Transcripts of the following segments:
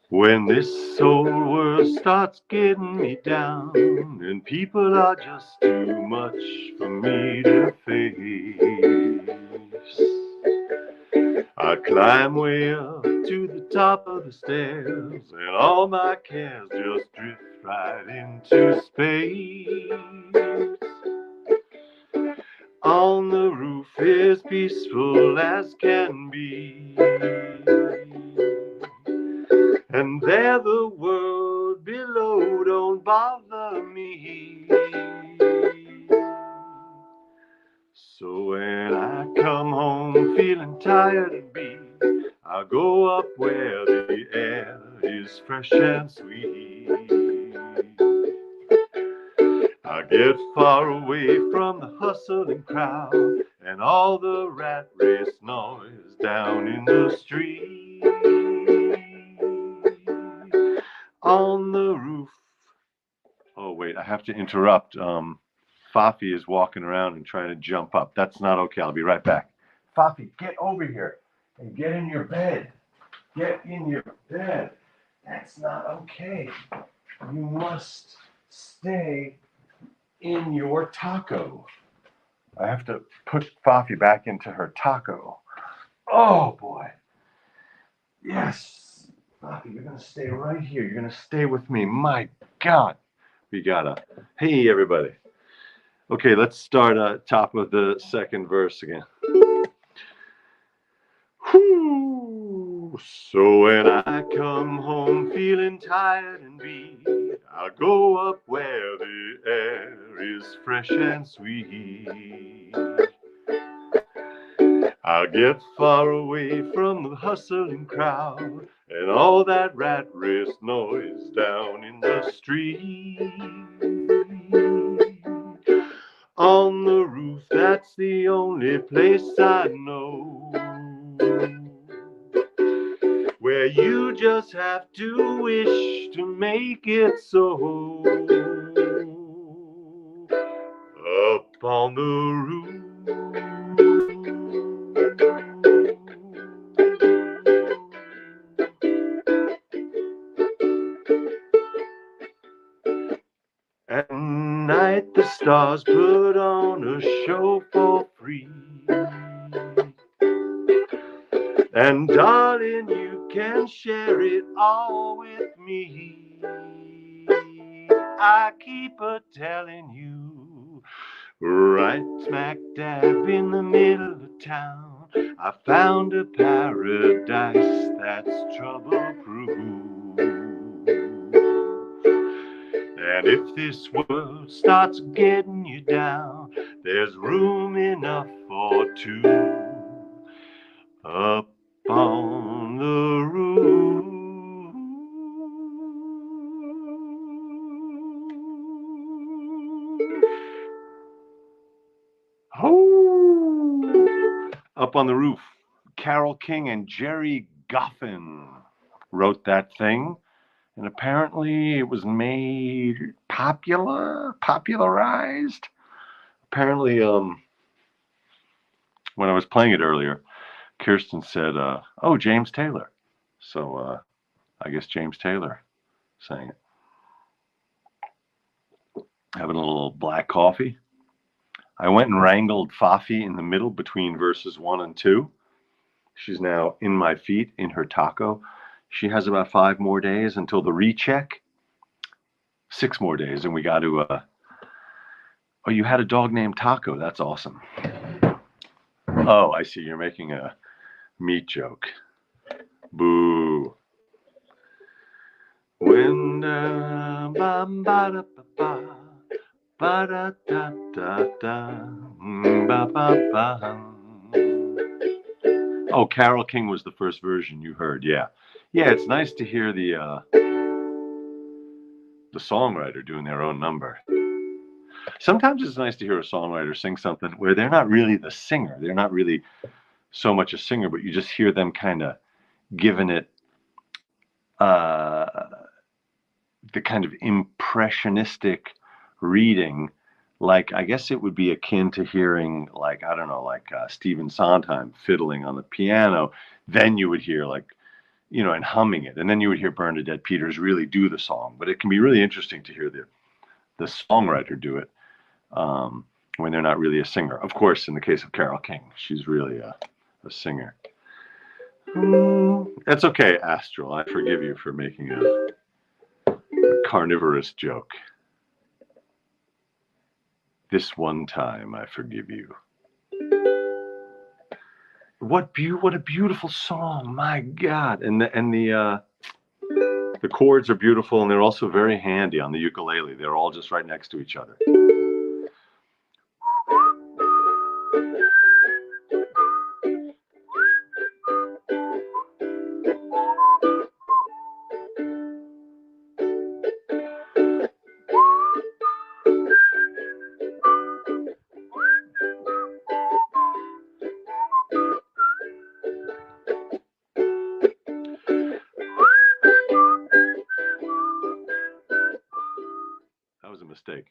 When this old world starts getting me down, and people are just too much for me to face, I climb way up to the top of the stairs, and all my cares just drift right into space. On the roof is peaceful as can be, and there the world below don't bother me. So when I come home feeling tired and beat, I go up where the air is fresh and sweet. I get far away from the hustling crowd and all the rat race noise down in the street. On the roof. Oh, wait, I have to interrupt. Fafi is walking around and trying to jump up. That's not okay. I'll be right back. Fafi, get over here and get in your bed. Get in your bed. That's not okay. You must stay in your taco. I have to put Fafi back into her taco. Oh, boy. Yes. Fafi, you're going to stay right here. You're going to stay with me. My God. We gotta. Hey, everybody. Okay, let's start top of the second verse again. Whew. So when I come home feeling tired and beat, I go up where the air is fresh and sweet. I'll get far away from the hustling crowd and all that rat race noise down in the street. On the roof, that's the only place I know where you just have to wish to make it so. Up on the roof. At night the stars put on a show for free. And darling, you can share it all with me. I keep a telling you, right smack dab in the middle of town, I found a paradise that's trouble-proof. And if this world starts getting you down, there's room enough for two up on the roof. Oh, up on the roof. Carole King and Jerry Goffin wrote that thing, and apparently it was made popularized. Apparently, when I was playing it earlier, Kirsten said, "Oh, James Taylor." So I guess James Taylor sang it. Having a little black coffee. I went and wrangled Fafi in the middle between verses 1 and 2. She's now in my feet in her taco. She has about 5 more days until the recheck. 6 more days, and we got to. Oh, you had a dog named Taco. That's awesome. Oh, I see. You're making a meat joke. Boo. When ba ba da ba ba da da da da ba ba ba. Oh, Carole King was the first version you heard. Yeah, yeah. It's nice to hear the songwriter doing their own number. Sometimes it's nice to hear a songwriter sing something where they're not really the singer. They're not really so much a singer, but you just hear them kind of giving it uh, the kind of impressionistic reading. Like, I guess it would be akin to hearing, like, I don't know, like Stephen Sondheim fiddling on the piano. Then you would hear, like, you know, and humming it. And then you would hear Bernadette Peters really do the song. But it can be really interesting to hear the songwriter do it when they're not really a singer. Of course, in the case of Carole King, she's really a singer. That's okay, Astral. I forgive you for making a carnivorous joke. This one time, I forgive you. What a beautiful song! My God, and the chords are beautiful, and they're also very handy on the ukulele. They're all just right next to each other. That was a mistake.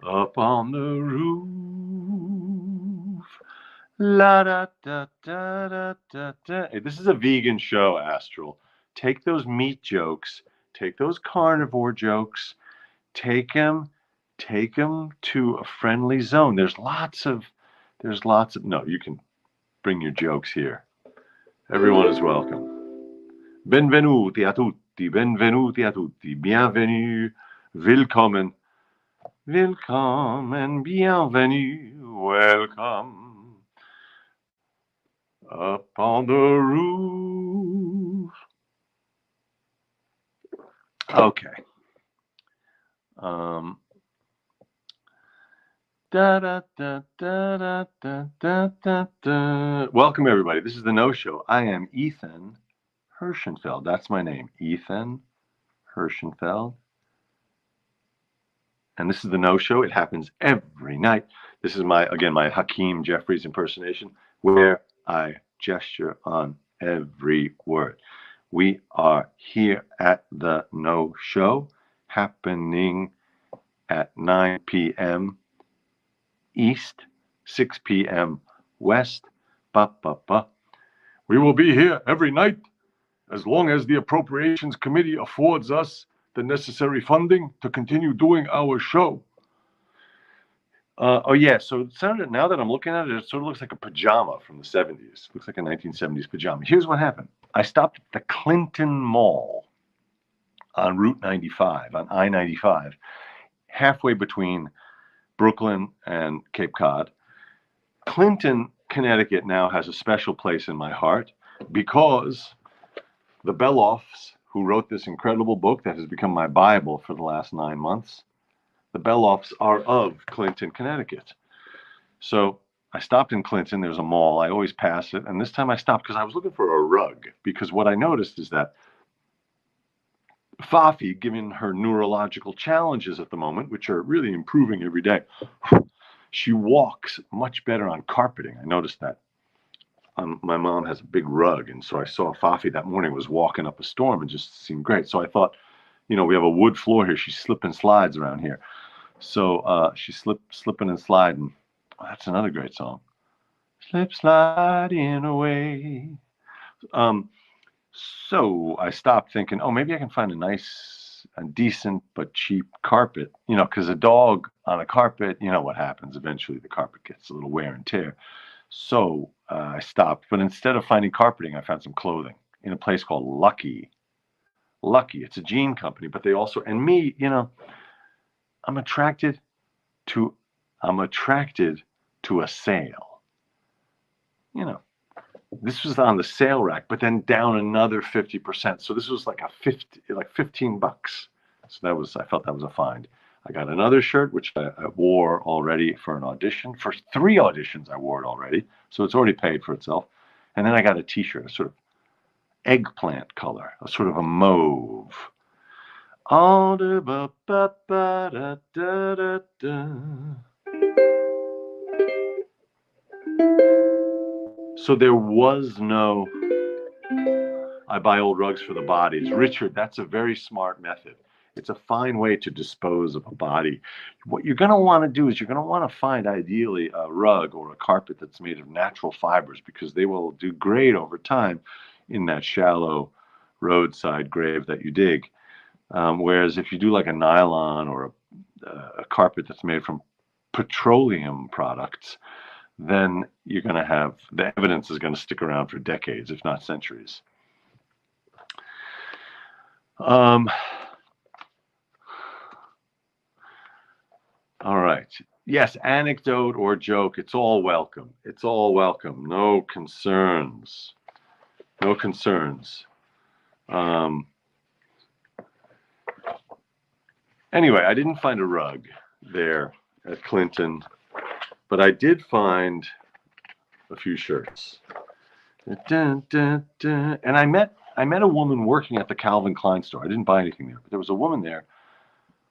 Up on the roof, la da da da da da da. Hey, this is a vegan show, Astral. Take those meat jokes, take those carnivore jokes, take them to a friendly zone. There's lots of. No, you can bring your jokes here. Everyone is welcome. Benvenuti a tutti, bienvenue, willkommen. Willkommen, bienvenue, welcome. Up on the roof. Okay. Da, da, da, da, da, da, da, da, da. Welcome, everybody. This is the nosho. I am Ethan Hirschenfeld. That's my name, Ethan Hirschenfeld. And this is the nosho. It happens every night. This is my Hakeem Jeffries impersonation, where I gesture on every word. We are here at the nosho, happening at 9 p.m. East, 6 p.m. West. Ba, ba, ba. We will be here every night as long as the Appropriations Committee affords us the necessary funding to continue doing our show. So it sounded, now that I'm looking at it, it sort of looks like a pajama from the 70s. Looks like a 1970s pajama. Here's what happened. I stopped at the Clinton Mall on Route 95, on I-95, halfway between Brooklyn and Cape Cod. Clinton, Connecticut now has a special place in my heart because the Beloffs, who wrote this incredible book that has become my Bible for the last 9 months, the Beloffs are of Clinton, Connecticut. So I stopped in Clinton. There's a mall. I always pass it. And this time I stopped because I was looking for a rug. Because what I noticed is that Fafi, given her neurological challenges at the moment, which are really improving every day, she walks much better on carpeting. I noticed that. My mom has a big rug. And so I saw Fafi that morning was walking up a storm and just seemed great. So I thought, you know, we have a wood floor here. She slips and slides around here. So she's slipping and sliding. Oh, that's another great song. Slip sliding away. So I stopped thinking, oh, maybe I can find a decent but cheap carpet. You know, because a dog on a carpet, you know what happens. Eventually the carpet gets a little wear and tear. So I stopped. But instead of finding carpeting, I found some clothing in a place called Lucky. Lucky. It's a jean company, but they also, and me, you know, I'm attracted to a sale. You know, this was on the sale rack, but then down another 50%. So this was like $15. So I felt that was a find. I got another shirt, which I wore already for an audition. For 3 auditions, I wore it already. So it's already paid for itself. And then I got a t-shirt, a sort of eggplant color, a sort of a mauve. So there was no, I buy old rugs for the bodies. Richard, that's a very smart method. It's a fine way to dispose of a body. What you're going to want to do is you're going to want to find ideally a rug or a carpet that's made of natural fibers, because they will do great over time in that shallow roadside grave that you dig. Whereas if you do like a nylon or a carpet that's made from petroleum products, then you're going to have the evidence is going to stick around for decades, if not centuries. All right. Yes, anecdote or joke, it's all welcome. It's all welcome. No concerns. No concerns. Anyway, I didn't find a rug there at Clinton, but I did find a few shirts. And I met a woman working at the Calvin Klein store. I didn't buy anything there, but there was a woman there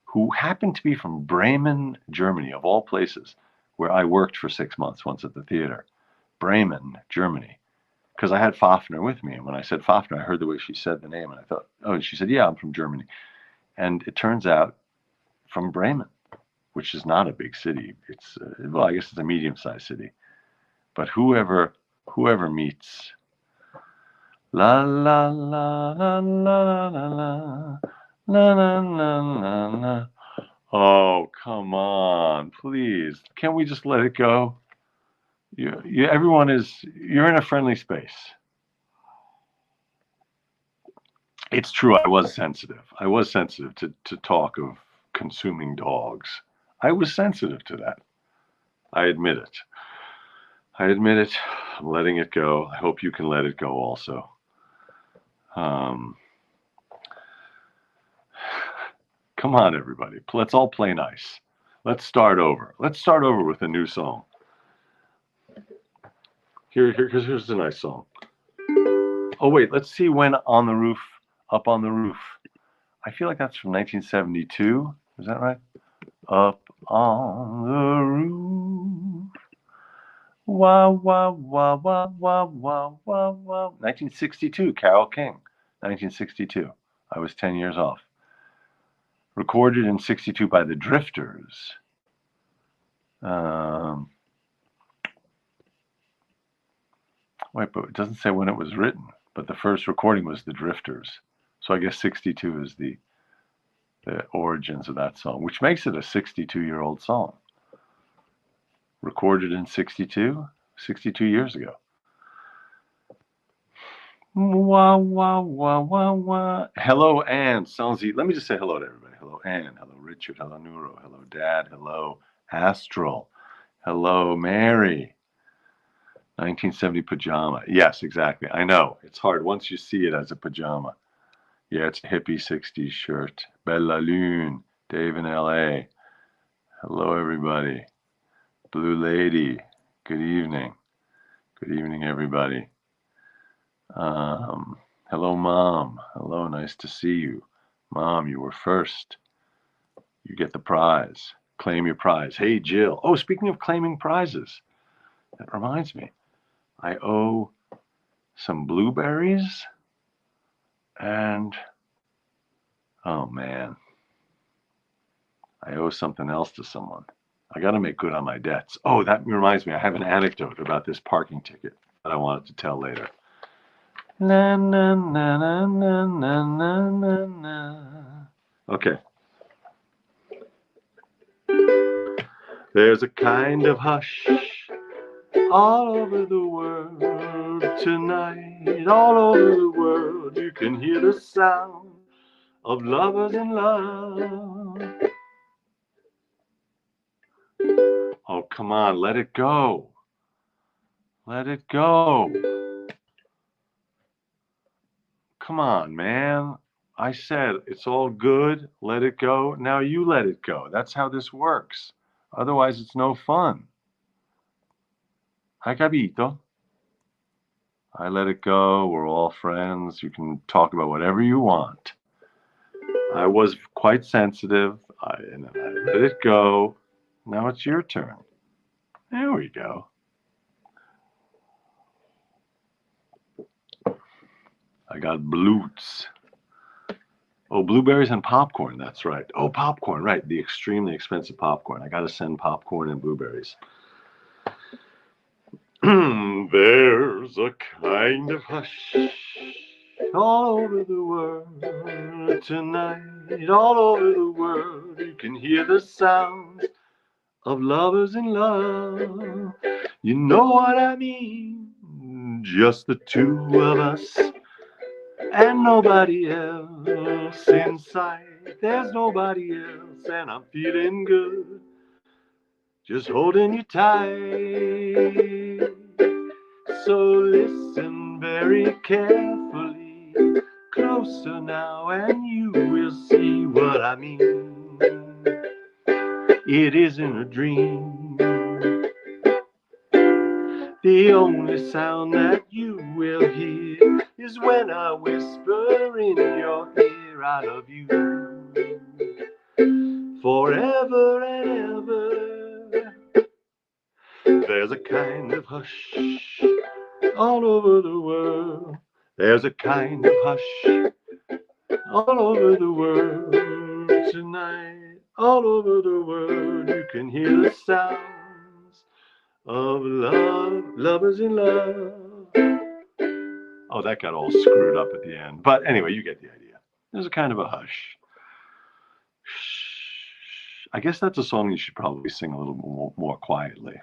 who happened to be from Bremen, Germany, of all places, where I worked for 6 months once at the theater. Bremen, Germany. Because I had Fafner with me. And when I said Fafner, I heard the way she said the name. And I thought, oh, and she said, yeah, I'm from Germany. And it turns out from Bremen, which is not a big city. It's, well, I guess it's a medium-sized city. But whoever meets la la la la la la la la la la la. Oh, come on, please. Can't we just let it go? Everyone you're in a friendly space. It's true, I was sensitive. I was sensitive to talk of consuming dogs. I was sensitive to that. I admit it. I'm letting it go. I hope you can let it go also. Come on, everybody. Let's all play nice. Let's start over. Let's start over with a new song. Here's a nice song. Oh, wait, let's see when on the roof, up on the roof. I feel like that's from 1972. Is that right? Up on the roof. Wah, wah, wah, wah, wah, wah, wah, wah. 1962, Carole King. 1962. I was 10 years off. Recorded in 62 by the Drifters. Wait, but it doesn't say when it was written. But the first recording was the Drifters. So I guess 62 is the origins of that song, which makes it a 62-year-old song. Recorded in 62 years ago. Wah, wah, wah, wah, wah. Hello, Anne. Let me just say hello to everybody. Hello, Anne. Hello, Richard. Hello, Nuro. Hello, Dad. Hello, Astral. Hello, Mary. 1970 pajama. Yes, exactly. I know. It's hard once you see it as a pajama. Yeah, it's a hippie 60s shirt. Bella Lune. Dave in LA. Hello, everybody. Blue Lady. Good evening. Good evening, everybody. Hello, Mom. Hello, nice to see you. Mom, you were first. You get the prize. Claim your prize. Hey, Jill. Oh, speaking of claiming prizes, that reminds me. I owe some blueberries and, oh man, I owe something else to someone. I got to make good on my debts. Oh, that reminds me. I have an anecdote about this parking ticket that I wanted to tell later. Na, na, na, na, na, na, na, na. Okay. There's a kind of hush all over the world tonight. All over the world you can hear the sound of lovers in love. Oh, come on, let it go. Let it go. Come on, man. I said it's all good. Let it go. Now you let it go. That's how this works. Otherwise, it's no fun. Hai capito? I let it go. We're all friends. You can talk about whatever you want. I was quite sensitive. I let it go. Now it's your turn. There we go. I got bloots. Oh, blueberries and popcorn. That's right. Oh, popcorn. Right. The extremely expensive popcorn. I got to send popcorn and blueberries. There's a kind of hush all over the world tonight. All over the world, you can hear the sounds of lovers in love. You know what I mean? Just the two of us and nobody else in sight. There's nobody else, and I'm feeling good, just holding you tight. So listen very carefully, closer now, and you will see what I mean. It isn't a dream. The only sound that you will hear is when I whisper in your ear, I love you forever and ever. There's a kind of hush all over the world. There's a kind of hush all over the world tonight. All over the world, you can hear the sounds of love, lovers in love. Oh, that got all screwed up at the end. But anyway, you get the idea. There's a kind of a hush. I guess that's a song you should probably sing a little more quietly.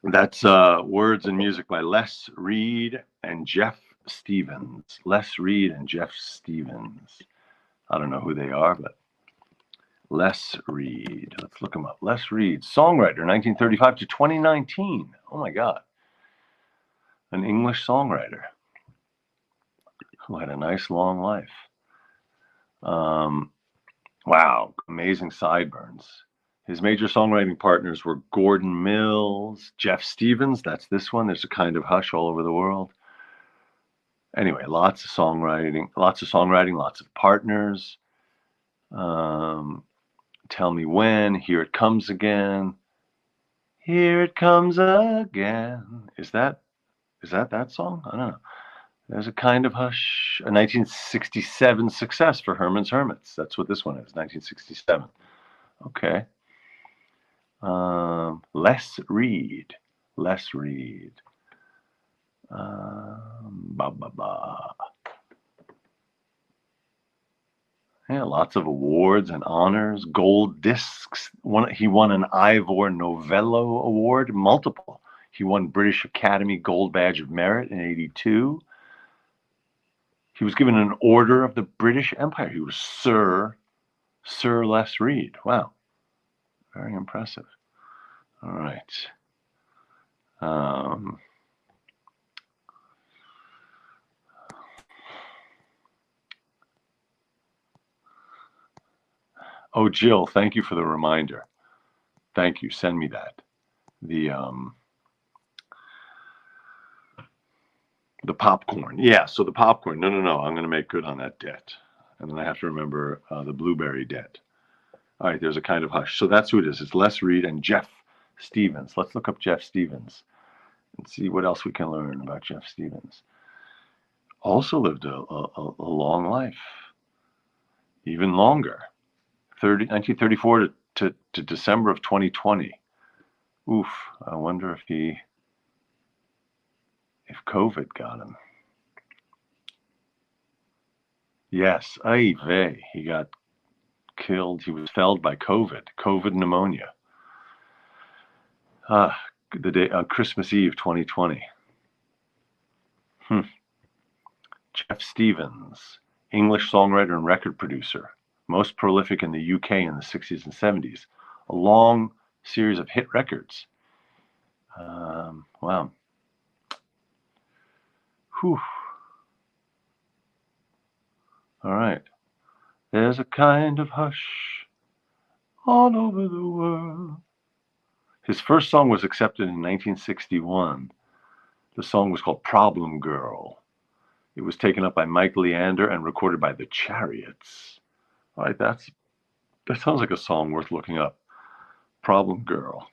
That's words and music by Les Reed and Jeff Stevens. Les Reed and Jeff Stevens. I don't know who they are, but Les Reed. Let's look him up. Les Reed, songwriter, 1935 to 2019. Oh my God. An English songwriter who had a nice long life. Wow, amazing sideburns. His major songwriting partners were Gordon Mills, Jeff Stevens, that's this one. There's a kind of hush all over the world. Anyway, lots of songwriting, lots of partners. Tell Me When, Here It Comes Again. Here It Comes Again. Is that song? I don't know. There's a kind of hush. A 1967 success for Herman's Hermits. That's what this one is, 1967. Okay. Les Reed. Les Reed. Yeah, lots of awards and honors, gold discs. He won an Ivor Novello Award, multiple. He won British Academy Gold Badge of Merit in '82. He was given an Order of the British Empire. He was Sir Les Reed. Wow, very impressive. All right. Oh, Jill, thank you for the reminder. Thank you. Send me that. The popcorn. Yeah, so the popcorn. No. I'm going to make good on that debt. And then I have to remember the blueberry debt. All right, there's a kind of hush. So that's who it is. It's Les Reed and Jeff Stevens. Let's look up Jeff Stevens and see what else we can learn about Jeff Stevens. Also lived a long life, even longer. 1934 to December of 2020. Oof, I wonder if COVID got him. Yes, ay vey, he got killed. He was felled by COVID pneumonia. The day Christmas Eve 2020. Jeff Stevens, English songwriter and record producer, most prolific in the UK in the 60s and 70s. A long series of hit records. Wow. Whew. All right. There's a kind of hush all over the world. His first song was accepted in 1961. The song was called Problem Girl. It was taken up by Mike Leander and recorded by the Chariots. All right, that sounds like a song worth looking up. Problem Girl.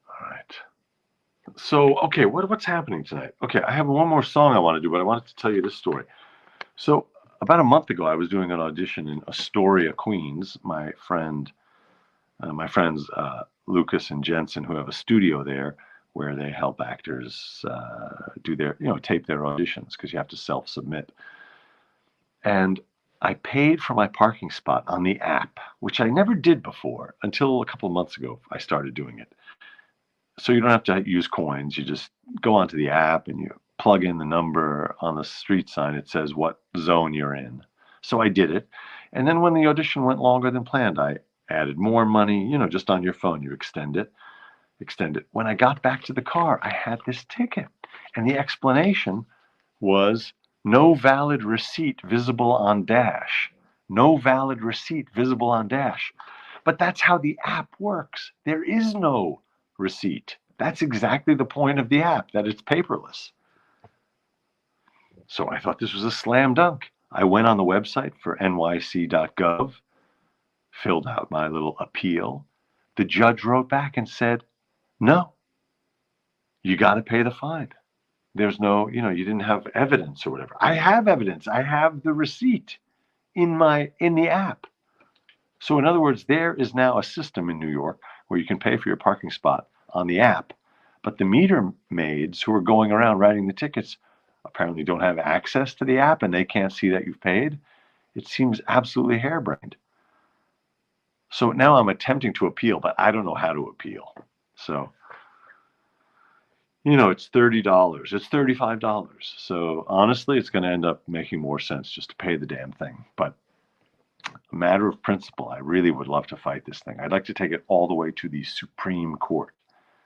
All right. So, okay, what's happening tonight? Okay, I have one more song I want to do, but I wanted to tell you this story. So, about a month ago, I was doing an audition in Astoria, Queens. My friends Lucas and Jensen, who have a studio there, where they help actors do their, tape their auditions because you have to self-submit. And I paid for my parking spot on the app, which I never did before until a couple of months ago. I started doing it. So you don't have to use coins. You just go onto the app and you plug in the number on the street sign. It says what zone you're in. So I did it. And then when the audition went longer than planned, I added more money, just on your phone, you extend it. When I got back to the car, I had this ticket. And the explanation was no valid receipt visible on dash. No valid receipt visible on dash. But that's how the app works. There is no receipt. That's exactly the point of the app, that it's paperless. So I thought this was a slam dunk. I went on the website for nyc.gov, filled out my little appeal. The judge wrote back and said, no, you got to pay the fine. There's no, you didn't have evidence or whatever. I have evidence. I have the receipt in the app. So in other words, there is now a system in New York where you can pay for your parking spot on the app, but the meter maids who are going around writing the tickets apparently don't have access to the app and they can't see that you've paid. It seems absolutely harebrained. So now I'm attempting to appeal, but I don't know how to appeal. So, it's $30. It's $35. So honestly, it's going to end up making more sense just to pay the damn thing. But a matter of principle, I really would love to fight this thing. I'd like to take it all the way to the Supreme Court.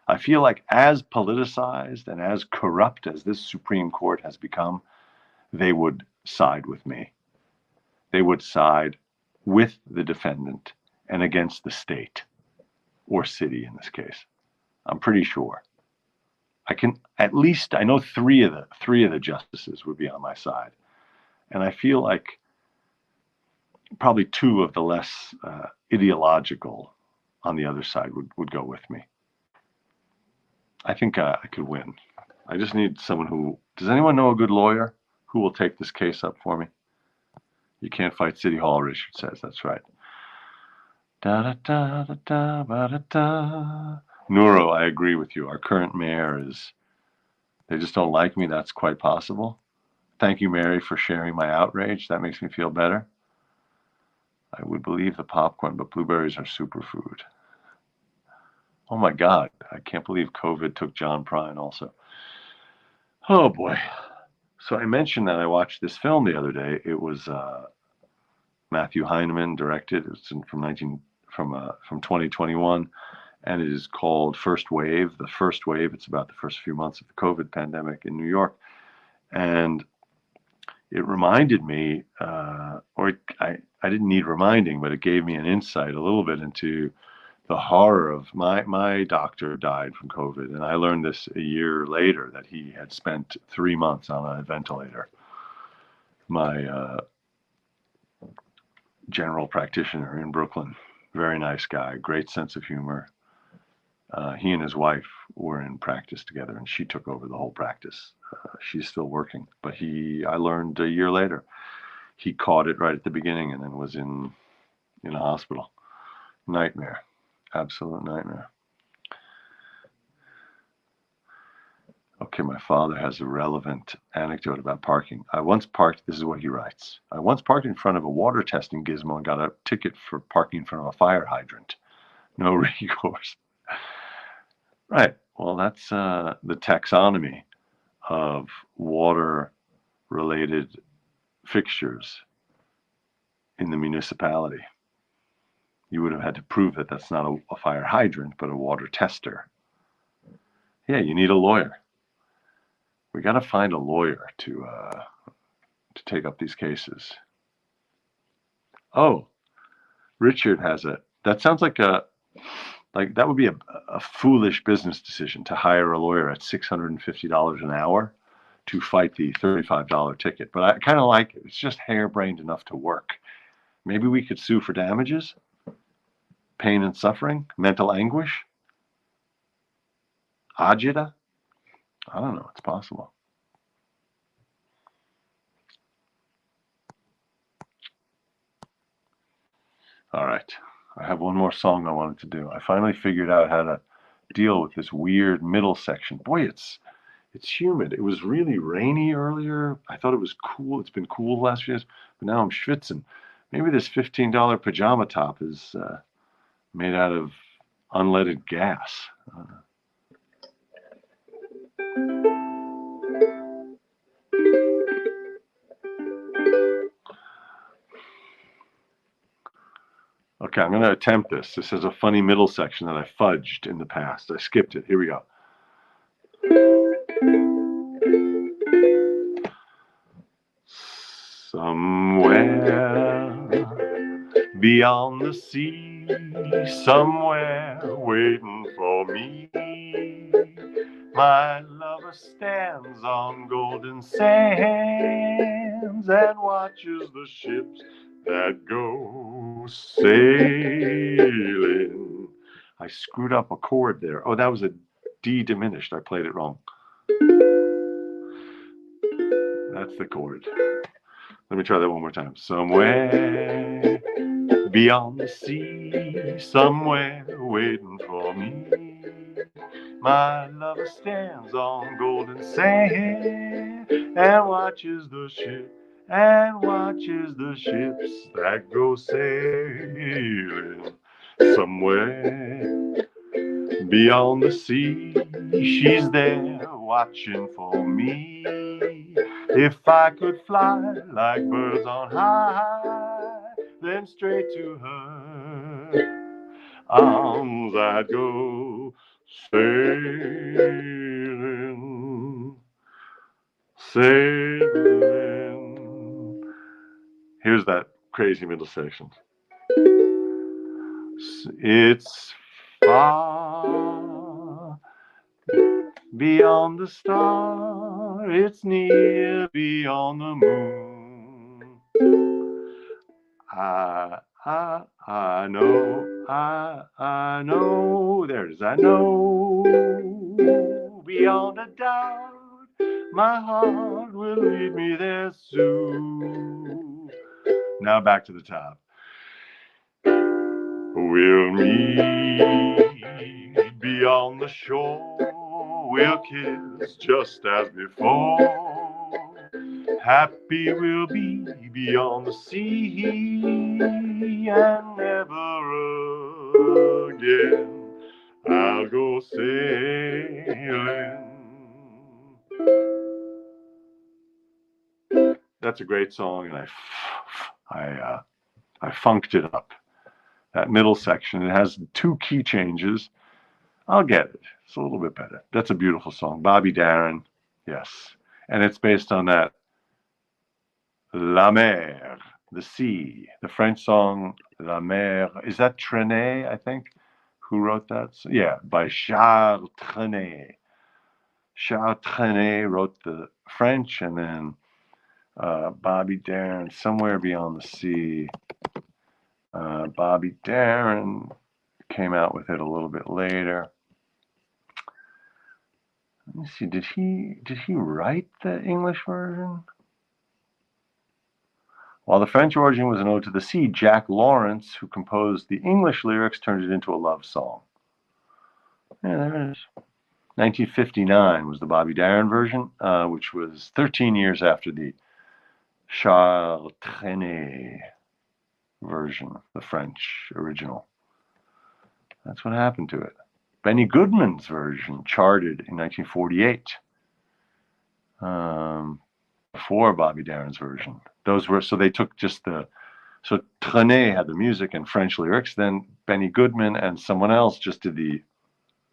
I feel like as politicized and as corrupt as this Supreme Court has become, they would side with me. They would side with the defendant and against the state or city in this case. I'm pretty sure. I know three of the justices would be on my side. And I feel like probably two of the less ideological on the other side would go with me. I think I could win. I just need someone does anyone know a good lawyer who will take this case up for me? You can't fight City Hall, Richard says. That's right. Da da da da da da da da. Nuro, I agree with you. Our current mayor they just don't like me. That's quite possible. Thank you, Mary, for sharing my outrage. That makes me feel better. I would believe the popcorn, but blueberries are superfood. Oh my God, I can't believe COVID took John Prine also. Oh boy. So I mentioned that I watched this film the other day. It was Matthew Heineman directed. It's from 2021, and it is called First Wave. The First Wave. It's about the first few months of the COVID pandemic in New York, and it reminded me, I didn't need reminding, but it gave me an insight a little bit into the horror of my doctor died from COVID, and I learned this a year later that he had spent 3 months on a ventilator. My general practitioner in Brooklyn, very nice guy, great sense of humor. He and his wife were in practice together, and she took over the whole practice. She's still working, but I learned a year later, he caught it right at the beginning and then was in a hospital. Nightmare. Absolute nightmare. Okay, my father has a relevant anecdote about parking. This is what he writes. I once parked in front of a water testing gizmo and got a ticket for parking in front of a fire hydrant. No recourse. Right. Well, that's the taxonomy of water-related fixtures in the municipality. You would have had to prove that that's not a fire hydrant, but a water tester. Yeah, you need a lawyer. We got to find a lawyer to take up these cases. Oh, Richard has that sounds like that would be a foolish business decision to hire a lawyer at $650 an hour to fight the $35 ticket. But I kind of like it. It's just harebrained enough to work. Maybe we could sue for damages, pain and suffering, mental anguish, agita. I don't know. It's possible. All right. I have one more song I wanted to do. I finally figured out how to deal with this weird middle section. Boy, it's humid. It was really rainy earlier. I thought it was cool. It's been cool the last few days, but now I'm schwitzing. Maybe this $15 pajama top is made out of unleaded gas. Okay, I'm going to attempt this. This is a funny middle section that I fudged in the past. I skipped it. Here we go. Somewhere beyond the sea, somewhere waiting for me, my lover stands on golden sands and watches the ships that go sailing. I screwed up a chord there. Oh, that was a D diminished. I played it wrong. That's the chord. Let me try that one more time. Somewhere beyond the sea, somewhere waiting for me, my lover stands on golden sand and watches the ships that go sailing. Somewhere beyond the sea, she's there watching for me. If I could fly like birds on high, then straight to her arms I'd go sailing, sailing. Here's that crazy middle section. It's far beyond the star, it's near beyond the moon. I know, there it is, I know, beyond a doubt, my heart will lead me there soon. Now back to the top. We'll meet beyond the shore, we'll kiss just as before. Happy we'll be beyond the sea, and never again I'll go sailing. That's a great song, and I funked it up. That middle section, it has 2 key changes. I'll get it. It's a little bit better. That's a beautiful song. Bobby Darin, yes. And it's based on that La Mer, the sea. The French song La Mer. Is that Trenet, I think? Who wrote that? Yeah, by Charles Trenet. Charles Trenet wrote the French, and then Bobby Darin, Somewhere Beyond the Sea. Bobby Darin came out with it a little bit later. Let me see. Did he write the English version? While the French origin was an ode to the sea, Jack Lawrence, who composed the English lyrics, turned it into a love song. Yeah, there it is. 1959 was the Bobby Darin version, which was 13 years after the Charles Trenet version, the French original. That's what happened to it. Benny Goodman's version charted in 1948, before Bobby Darin's version. Those were, so they took just so Trenet had the music and French lyrics, then Benny Goodman and someone else just did the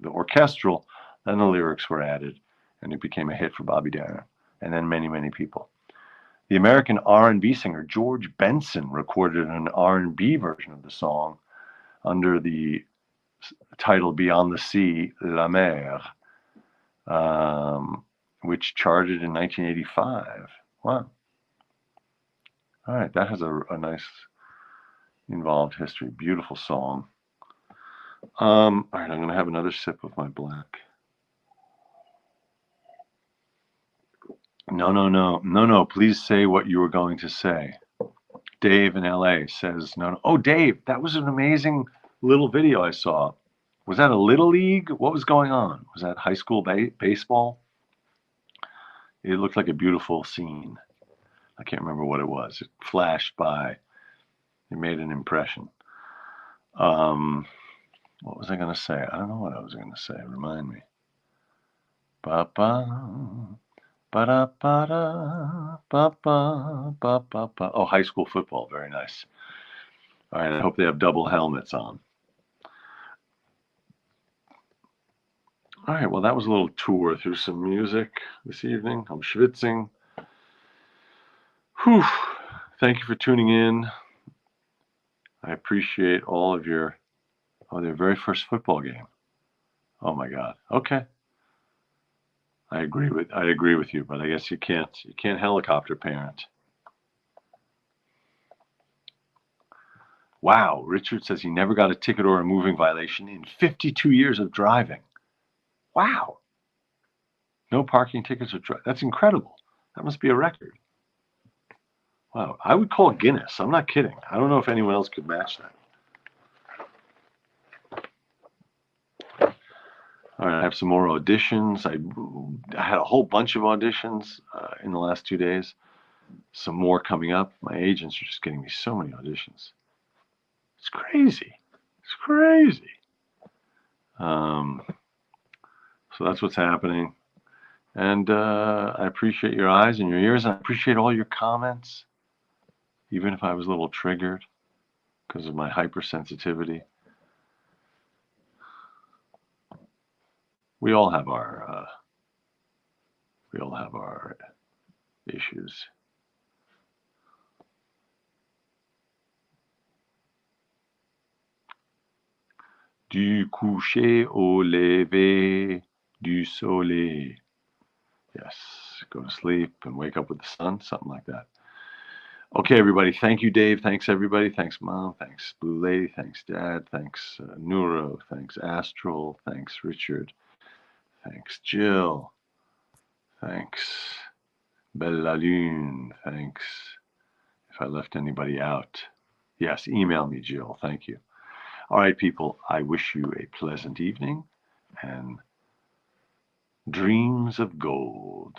orchestral, then the lyrics were added, and it became a hit for Bobby Darin, and then many, many people. The American R&B singer George Benson recorded an R&B version of the song under the title Beyond the Sea, La Mer, which charted in 1985. Wow. All right, that has a nice involved history. Beautiful song. All right, I'm going to have another sip of my black. No. Please say what you were going to say. Dave in LA says no. Oh, Dave, that was an amazing little video I saw. Was that a little league? What was going on? Was that high school baseball? It looked like a beautiful scene. I can't remember what it was. It flashed by. It made an impression. What was I going to say? I don't know what I was going to say. Remind me. Ba ba ba da ba da ba ba ba ba ba. Oh, high school football. Very nice. All right. I hope they have double helmets on. All right. Well, that was a little tour through some music this evening. I'm schwitzing. Whew. Thank you for tuning in. I appreciate all of your. Oh, their very first football game. Oh my God. Okay. I agree with you, but I guess you can't helicopter parent. Wow, Richard says he never got a ticket or a moving violation in 52 years of driving. Wow. No parking tickets or that's incredible. That must be a record. Wow, I would call Guinness. I'm not kidding. I don't know if anyone else could match that. All right, I have some more auditions. I had a whole bunch of auditions in the last 2 days. Some more coming up. My agents are just getting me so many auditions. It's crazy. It's crazy. So that's what's happening. And I appreciate your eyes and your ears. And I appreciate all your comments, even if I was a little triggered because of my hypersensitivity. We all have our issues. Du coucher au lever du soleil. Yes, go to sleep and wake up with the sun, something like that. Okay, everybody. Thank you, Dave. Thanks, everybody. Thanks, Mom. Thanks, Blue Lady. Thanks, Dad. Thanks, Neuro. Thanks, Astral. Thanks, Richard. Thanks, Jill. Thanks, Bella Lune. Thanks. If I left anybody out, yes, email me, Jill. Thank you. All right, people. I wish you a pleasant evening and dreams of gold.